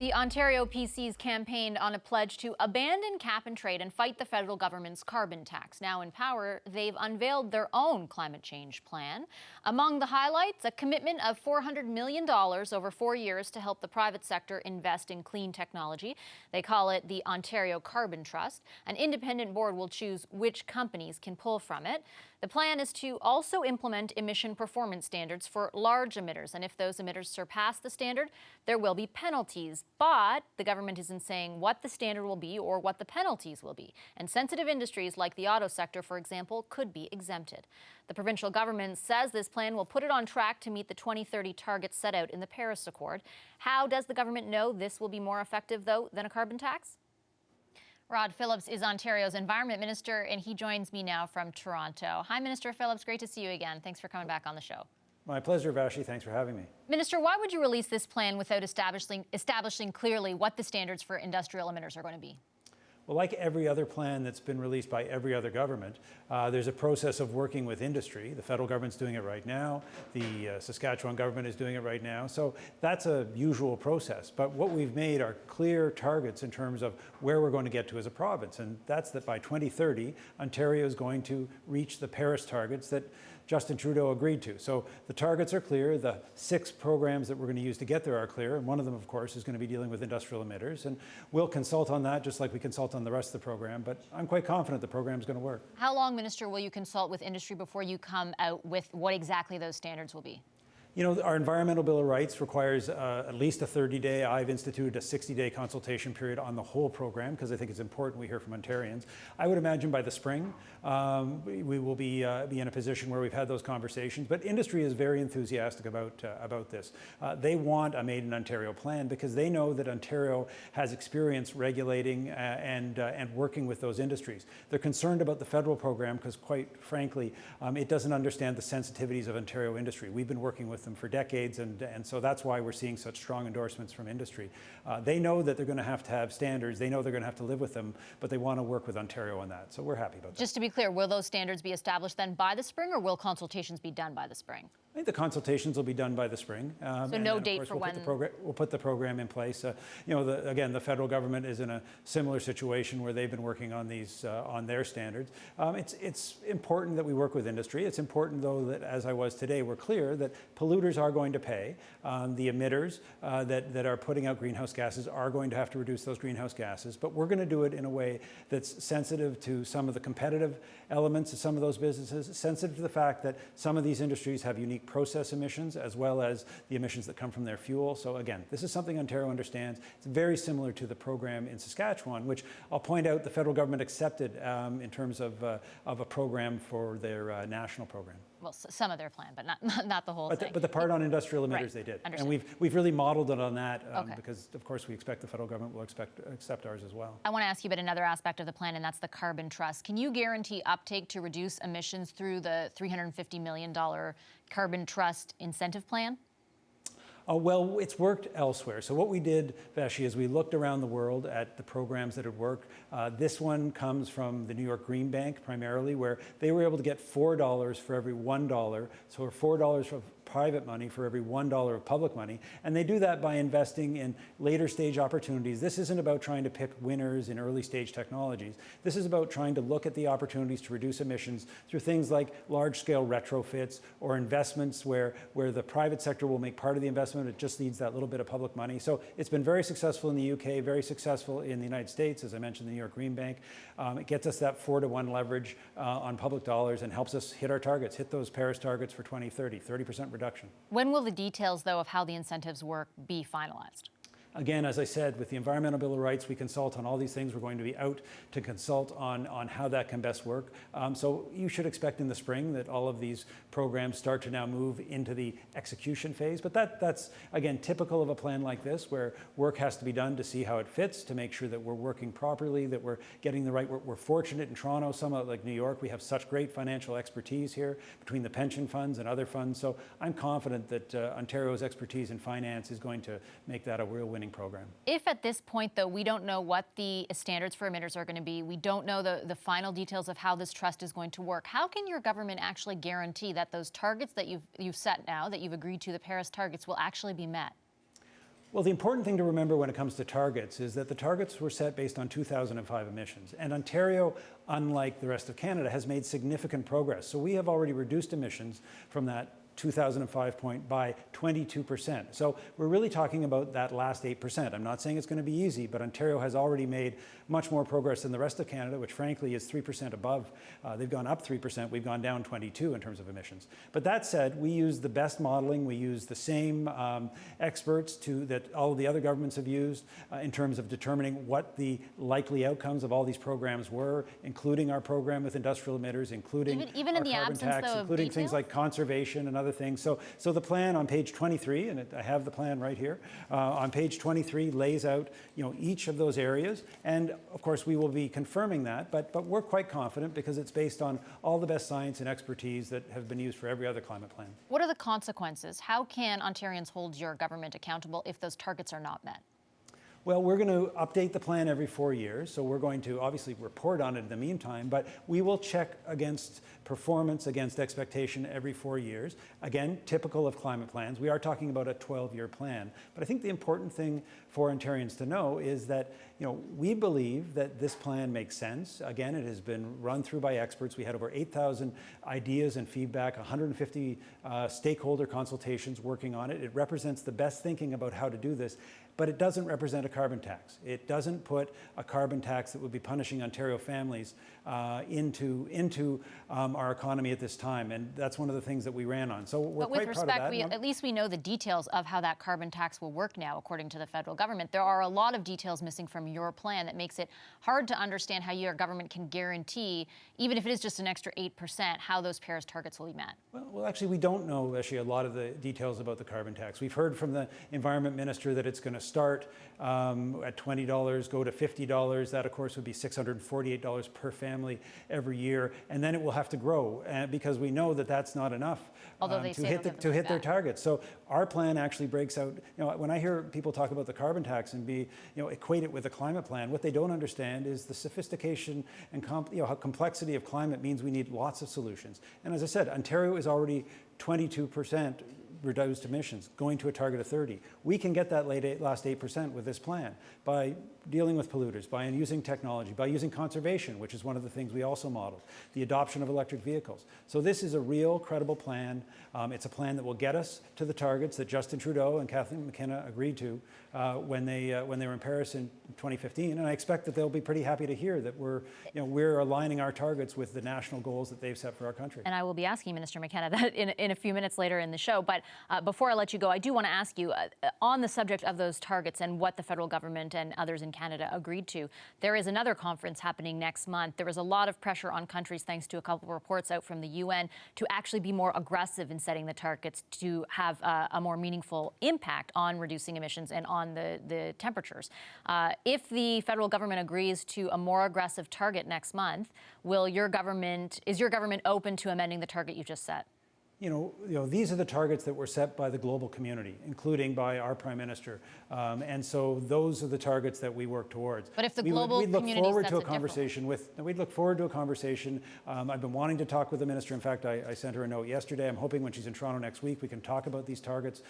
The Ontario PCs campaigned on a pledge to abandon cap and trade and fight the federal government's carbon tax. Now in power, they've unveiled their own climate change plan. Among the highlights, a commitment of $400 million over 4 years to help the private sector invest in clean technology. They call it the Ontario Carbon Trust. An independent board will choose which companies can pull from it. The plan is to also implement emission performance standards for large emitters, and if those emitters surpass the standard, there will be penalties. But the government isn't saying what the standard will be or what the penalties will be. And sensitive industries like the auto sector, for example, could be exempted. The provincial government says this plan will put it on track to meet the 2030 targets set out in the Paris Accord. How does the government know this will be more effective, though, than a carbon tax? Rod Phillips is Ontario's Environment Minister, and he joins me now from Toronto. Hi, Minister Phillips. Great to see you again. Thanks for coming back on the show. My pleasure, Vashi. Thanks for having me. Minister, why would you release this plan without establishing clearly what the standards for industrial emitters are going to be? Well, like every other plan that's been released by every other government, there's a process of working with industry. The federal government's doing it right now. The Saskatchewan government is doing it right now. So that's a usual process. But what we've made are clear targets in terms of where we're going to get to as a province. And that's that by 2030, Ontario is going to reach the Paris targets that Justin Trudeau agreed to. So the targets are clear. The 6 programs that we're going to use to get there are clear. And one of them, of course, is going to be dealing with industrial emitters. And we'll consult on that just like we consult on the rest of the program. But I'm quite confident the program is going to work. How long, Minister, will you consult with industry before you come out with what exactly those standards will be? You know, our Environmental Bill of Rights requires at least a 30-day. I've instituted a 60-day consultation period on the whole program because I think it's important we hear from Ontarians. I would imagine by the spring we will be in a position where we've had those conversations. But industry is very enthusiastic about this. They want a Made in Ontario plan because they know that Ontario has experience regulating and working with those industries. They're concerned about the federal program because, quite frankly, it doesn't understand the sensitivities of Ontario industry. We've been working with them for decades, and so that's why we're seeing such strong endorsements from industry. They know that they're going to have standards. They know they're going to have to live with them, but they want to work with Ontario on that. So we're happy about that. Just to be clear, will those standards be established then by the spring, or will consultations be done by the spring? I think the consultations will be done by the spring. So no date for when? We'll put the program in place. You know, again, the federal government is in a similar situation where they've been working on these, on their standards. It's important that we work with industry. It's important, though, that as I was today, we're clear that polluters are going to pay. The emitters that are putting out greenhouse gases are going to have to reduce those greenhouse gases. But we're going to do it in a way that's sensitive to some of the competitive elements of some of those businesses, sensitive to the fact that some of these industries have unique process emissions as well as the emissions that come from their fuel. So again, this is something Ontario understands. It's very similar to the program in Saskatchewan, which I'll point out the federal government accepted in terms of a program for their national program. Well, some of their plan, but not the whole thing. But the part on industrial emitters, they did. Understood. And we've really modeled it on that because, of course, we expect the federal government will accept ours as well. I want to ask you about another aspect of the plan, and that's the carbon trust. Can you guarantee uptake to reduce emissions through the $350 million carbon trust incentive plan? Well, it's worked elsewhere. So what we did, Vashi, is we looked around the world at the programs that had worked. This one comes from the New York Green Bank primarily, where they were able to get $4 for every $1. So $4 of private money for every $1 of public money. And they do that by investing in later stage opportunities. This isn't about trying to pick winners in early stage technologies. This is about trying to look at the opportunities to reduce emissions through things like large scale retrofits or investments where the private sector will make part of the investment. It just needs that little bit of public money. So it's been very successful in the UK, very successful in the United States, as I mentioned, the New York Green Bank. It gets us that 4-to-1 leverage on public dollars and helps us hit our targets, hit those Paris targets for 2030, 30% reduction. When will the details, though, of how the incentives work be finalized? Again, as I said, with the Environmental Bill of Rights, we consult on all these things. We're going to be out to consult on how that can best work. So you should expect in the spring that all of these programs start to now move into the execution phase. But that's, again, typical of a plan like this, where work has to be done to see how it fits, to make sure that we're working properly, that we're getting the right. We're fortunate in Toronto, somewhat like New York. We have such great financial expertise here between the pension funds and other funds. So I'm confident that Ontario's expertise in finance is going to make that a real winning program. If at this point, though, we don't know what the standards for emitters are going to be, we don't know the final details of how this trust is going to work, how can your government actually guarantee that those targets that you've set now, that you've agreed to, the Paris targets, will actually be met? Well, the important thing to remember when it comes to targets is that the targets were set based on 2005 emissions. And Ontario, unlike the rest of Canada, has made significant progress. So we have already reduced emissions from that 2005 point by 22%. So we're really talking about that last 8%. I'm not saying it's going to be easy, but Ontario has already made much more progress than the rest of Canada, which frankly is 3% above. They've gone up 3%, we've gone down 22 in terms of emissions. But that said, we use the best modeling, we use the same experts that all of the other governments have used in terms of determining what the likely outcomes of all these programs were, including our program with industrial emitters, including even in the carbon absence, tax, though, including of things like conservation and other things. So the plan on page 23, and I have the plan right here, on page 23 lays out each of those areas. And of course, we will be confirming that, but we're quite confident because it's based on all the best science and expertise that have been used for every other climate plan. What are the consequences? How can Ontarians hold your government accountable if those targets are not met? Well, we're going to update the plan every 4 years, so we're going to obviously report on it in the meantime, but we will check against performance, against expectation every 4 years. Again, typical of climate plans. We are talking about a 12-year plan, but I think the important thing for Ontarians to know is that we believe that this plan makes sense. Again, it has been run through by experts. We had over 8,000 ideas and feedback, 150 stakeholder consultations working on it. It represents the best thinking about how to do this. But it doesn't represent a carbon tax. It doesn't put a carbon tax that would be punishing Ontario families into our economy at this time. And that's one of the things that we ran on. So we're quite proud of that. At least we know the details of how that carbon tax will work now, according to the federal government. There are a lot of details missing from your plan that makes it hard to understand how your government can guarantee, even if it is just an extra 8%, how those Paris targets will be met. Well, actually, we don't know a lot of the details about the carbon tax. We've heard from the Environment Minister that it's going to start at $20, go to $50. That, of course, would be $648 per family every year. And then it will have to grow because we know that that's not enough to hit their targets. So our plan actually breaks out. When I hear people talk about the carbon tax and equate it with the climate plan, what they don't understand is the sophistication and how complexity of climate means we need lots of solutions. And as I said, Ontario is already 22% reduced emissions, going to a target of 30. We can get that last 8% with this plan by dealing with polluters, by using technology, by using conservation, which is one of the things we also modeled, the adoption of electric vehicles. So this is a real credible plan. It's a plan that will get us to the targets that Justin Trudeau and Kathleen McKenna agreed to when they were in Paris in 2015. And I expect that they'll be pretty happy to hear that we're aligning our targets with the national goals that they've set for our country. And I will be asking Minister McKenna that in a few minutes later in the show. But before I let you go, I do want to ask you on the subject of those targets and what the federal government and others in Canada agreed to. There is another conference happening next month. There was a lot of pressure on countries, thanks to a couple of reports out from the UN, to actually be more aggressive in setting the targets to have a more meaningful impact on reducing emissions and on the temperatures. If the federal government agrees to a more aggressive target next month, is your government open to amending the target you just set? These are the targets that were set by the global community, including by our Prime Minister. And so those are the targets that we work towards. But if the global community sets it differently. We'd look forward to a conversation. I've been wanting to talk with the Minister. In fact, I sent her a note yesterday. I'm hoping when she's in Toronto next week, we can talk about these targets,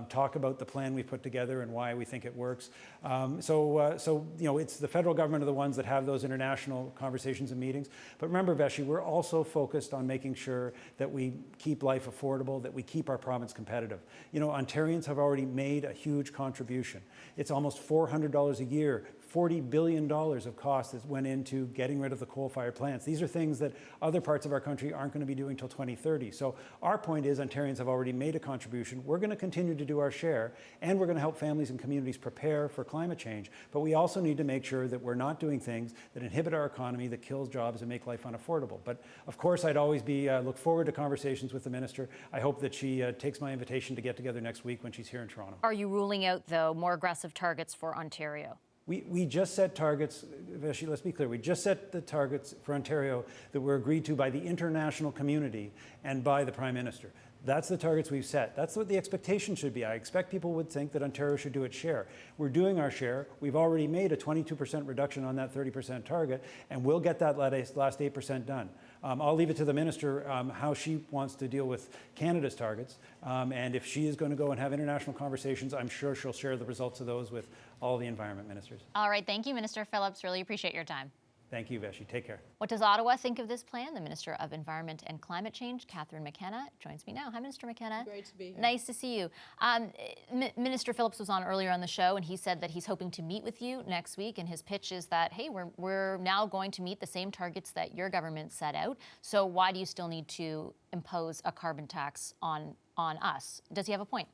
talk about the plan we put together and why we think it works. It's the federal government are the ones that have those international conversations and meetings. But remember, Veshi, we're also focused on making sure that we keep life affordable, that we keep our province competitive. Ontarians have already made a huge contribution. It's almost $400 a year, $40 billion of cost that went into getting rid of the coal-fired plants. These are things that other parts of our country aren't going to be doing till 2030. So our point is Ontarians have already made a contribution. We're going to continue to do our share, and we're going to help families and communities prepare for climate change. But we also need to make sure that we're not doing things that inhibit our economy, that kills jobs and make life unaffordable. But of course, I'd always look forward to conversations with the Minister. I hope that she takes my invitation to get together next week when she's here in Toronto. Are you ruling out, though, more aggressive targets for Ontario? We just set targets, Veshi, let's be clear, we just set the targets for Ontario that were agreed to by the international community and by the Prime Minister. That's the targets we've set. That's what the expectation should be. I expect people would think that Ontario should do its share. We're doing our share. We've already made a 22% reduction on that 30% target, and we'll get that last 8% done. I'll leave it to the minister how she wants to deal with Canada's targets. And if she is going to go and have international conversations, I'm sure she'll share the results of those with all the environment ministers. All right, thank you, Minister Phillips. Really appreciate your time. Thank you, Veshi. Take care. What does Ottawa think of this plan? The Minister of Environment and Climate Change, Catherine McKenna, joins me now. Hi, Minister McKenna. Great to be here. Nice to see you. Minister Phillips was on earlier on the show, and he said that he's hoping to meet with you next week. And his pitch is that, hey, we're now going to meet the same targets that your government set out. So why do you still need to impose a carbon tax on us? Does he have a point?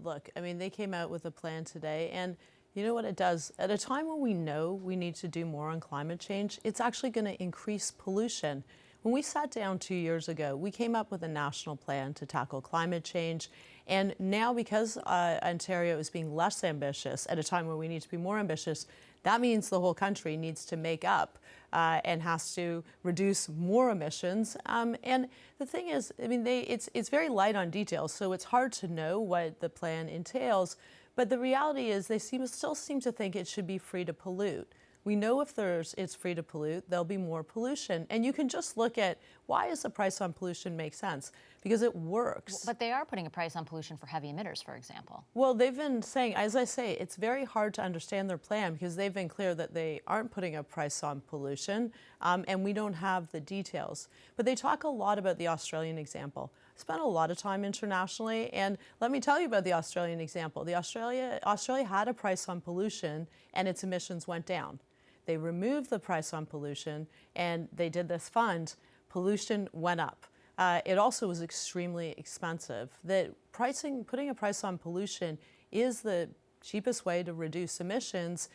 Look, I mean, they came out with a plan today, and you know what it does? At a time when we know we need to do more on climate change, it's actually going to increase pollution. When we sat down 2 years ago, we came up with a national plan to tackle climate change. And now, because Ontario is being less ambitious at a time where we need to be more ambitious, that means the whole country needs to make up and has to reduce more emissions. And the thing is, I mean, it's very light on details, so it's hard to know what the plan entails. But the reality is they still seem to think it should be free to pollute. We know if it's free to pollute, there'll be more pollution. And you can just look at why does the price on pollution make sense? Because it works. But they are putting a price on pollution for heavy emitters, for example. Well, they've been saying, as I say, it's very hard to understand their plan because they've been clear that they aren't putting a price on pollution, and we don't have the details. But they talk a lot about the Australian example. I spent a lot of time internationally, and let me tell you about the Australian example. Australia had a price on pollution, and its emissions went down. They removed the price on pollution, and they did this fund. Pollution went up. It also was extremely expensive. Putting a price on pollution is the cheapest way to reduce emissions.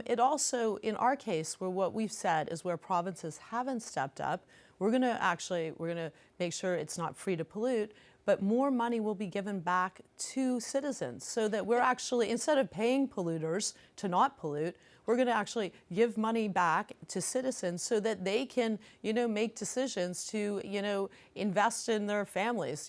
It also, in our case, what we've said is where provinces haven't stepped up, we're going to make sure it's not free to pollute, but more money will be given back to citizens so that we're actually, instead of paying polluters to not pollute, we're going to actually give money back to citizens so that they can, make decisions to, invest in their families,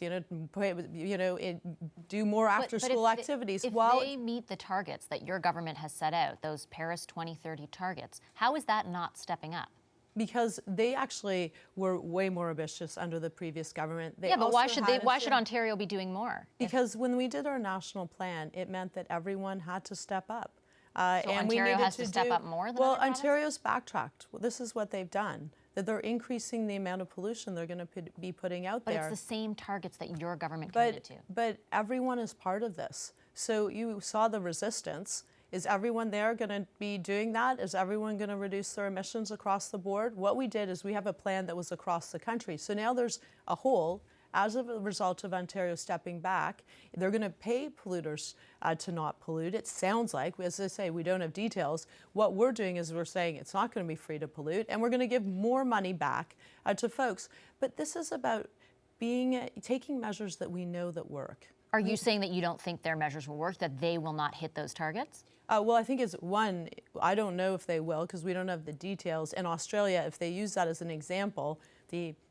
do more after-school activities. If they meet the targets that your government has set out, those Paris 2030 targets, how is that not stepping up? Because they actually were way more ambitious under the previous government. But why should Ontario be doing more? Because when we did our national plan, it meant that everyone had to step up. So and Ontario has to step up more than other provinces? Ontario's backtracked. Well, this is what they've done. That they're increasing the amount of pollution they're going to be putting out there. But it's the same targets that your government committed to. But everyone is part of this. So you saw the resistance. Is everyone there going to be doing that? Is everyone going to reduce their emissions across the board? What we did is we have a plan that was across the country. So now there's a hole. As a result of Ontario stepping back, they're going to pay polluters to not pollute. It sounds like, as I say, we don't have details. What we're doing is we're saying it's not going to be free to pollute, and we're going to give more money back to folks. But this is about taking measures that we know that work. Are you saying that you don't think their measures will work, that they will not hit those targets? Well, I think it's one, I don't know if they will because we don't have the details. In Australia, if they use that as an example,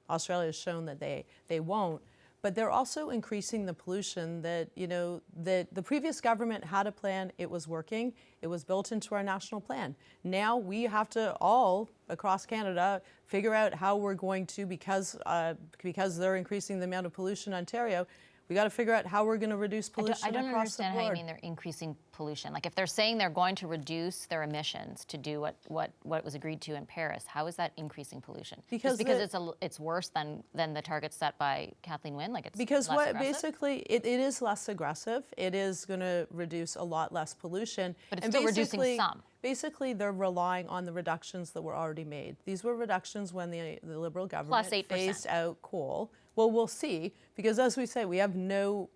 Australia has shown that they won't. But they're also increasing the pollution that the previous government had a plan, it was working, it was built into our national plan. Now we have to all, across Canada, figure out how we're going to, because they're increasing the amount of pollution in Ontario, we got to figure out how we're going to reduce pollution across the board. I don't understand how you mean they're increasing pollution. Like if they're saying they're going to reduce their emissions to do what was agreed to in Paris, how is that increasing pollution? Because it's worse than the targets set by Kathleen Wynne? Like it's less aggressive? Basically it is less aggressive. It is going to reduce a lot less pollution. But it's still reducing some. Basically, they're relying on the reductions that were already made. These were reductions when the Liberal government phased out coal. Well, we'll see, because as we say, we have no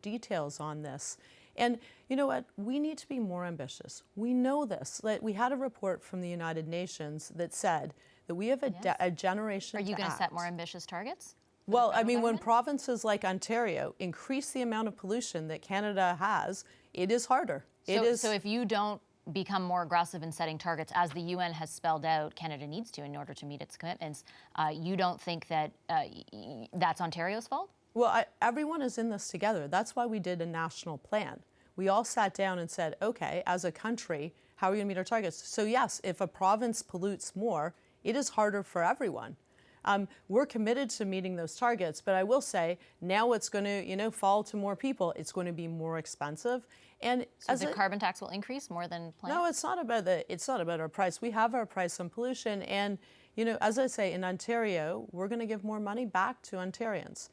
details on this. And you know what? We need to be more ambitious. We know this. We had a report from the United Nations that said that we have a generation to act. Are you going to set more ambitious targets? Well, I mean, when provinces like Ontario increase the amount of pollution that Canada has, it is harder. So if you don't become more aggressive in setting targets, as the UN has spelled out Canada needs to in order to meet its commitments, you don't think that that's Ontario's fault? Well, everyone is in this together. That's why we did a national plan. We all sat down and said, okay, as a country, how are we going to meet our targets? So yes, if a province pollutes more, it is harder for everyone. We're committed to meeting those targets, but I will say now it's going to, fall to more people. It's going to be more expensive. And so the carbon tax will increase more than planned? No, it's not about our price. We have our price on pollution, and as I say, in Ontario, we're going to give more money back to Ontarians.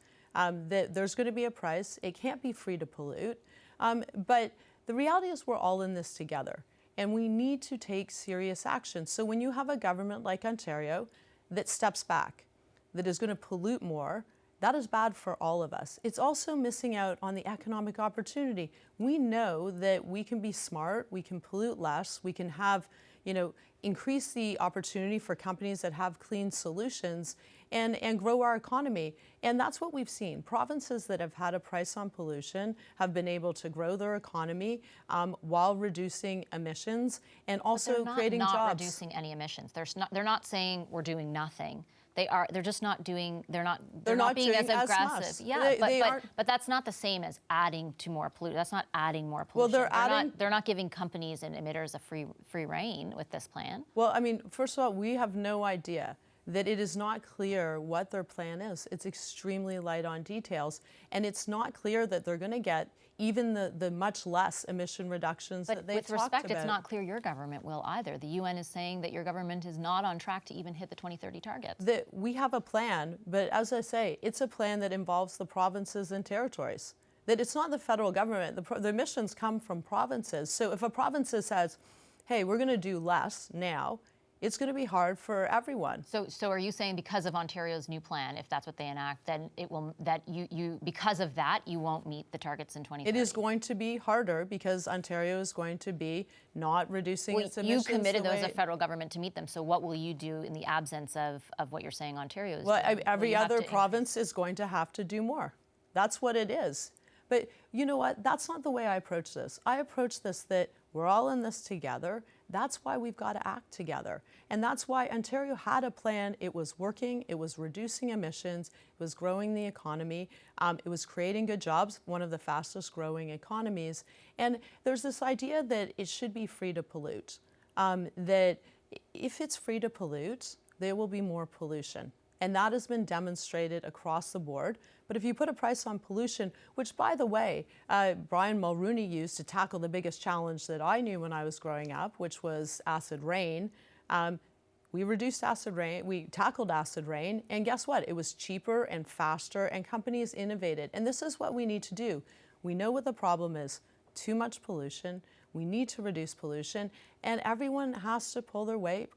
There's going to be a price. It can't be free to pollute, but the reality is we're all in this together, and we need to take serious action. So when you have a government like Ontario that steps back, that is going to pollute more, that is bad for all of us. It's also missing out on the economic opportunity. We know that we can be smart, we can pollute less, we can have, increase the opportunity for companies that have clean solutions and grow our economy. And that's what we've seen. Provinces that have had a price on pollution have been able to grow their economy while reducing emissions and also creating jobs. They're not reducing any emissions. They're not saying we're doing nothing. They're just not doing. They're not being as aggressive. Yeah, but that's not the same as adding to more pollution. That's not adding more pollution. Well, they're not giving companies and emitters a free rein with this plan. Well, I mean, first of all, we have no idea. That it is not clear what their plan is. It's extremely light on details, and it's not clear that they're going to get even the much less emission reductions that they've talked about. But with respect, it's not clear your government will either. The UN is saying that your government is not on track to even hit the 2030 targets. We have a plan, but as I say, it's a plan that involves the provinces and territories. That it's not the federal government. The emissions come from provinces. So if a province says, hey, we're going to do less now, it's going to be hard for everyone. So are you saying because of Ontario's new plan, if that's what they enact, then it will because of that you won't meet the targets in 2030? It is going to be harder because Ontario is going to be not reducing its emissions. You committed as a federal government to meet them. So what will you do in the absence of what you're saying Ontario is doing? Well, every other province is going to have to do more. That's what it is. But you know what? That's not the way I approach this. I approach this that we're all in this together. That's why we've got to act together. And that's why Ontario had a plan. It was working. It was reducing emissions. It was growing the economy. It was creating good jobs, one of the fastest growing economies. And there's this idea that it should be free to pollute, that if it's free to pollute, there will be more pollution. And that has been demonstrated across the board. But if you put a price on pollution, which, by the way, Brian Mulroney used to tackle the biggest challenge that I knew when I was growing up, which was acid rain, we reduced acid rain, we tackled acid rain, and guess what? It was cheaper and faster, and companies innovated. And this is what we need to do. We know what the problem is: too much pollution. We need to reduce pollution, and everyone has to pull their weight.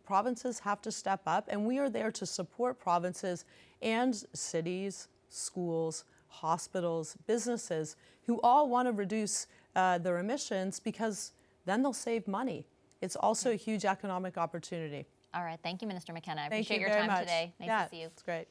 Provinces have to step up, and we are there to support provinces and cities, schools, hospitals, businesses who all want to reduce their emissions because then they'll save money. It's also a huge economic opportunity. All right. Thank you, Minister McKenna. I Thank appreciate you your very time much. today. Nice to see you. It's great.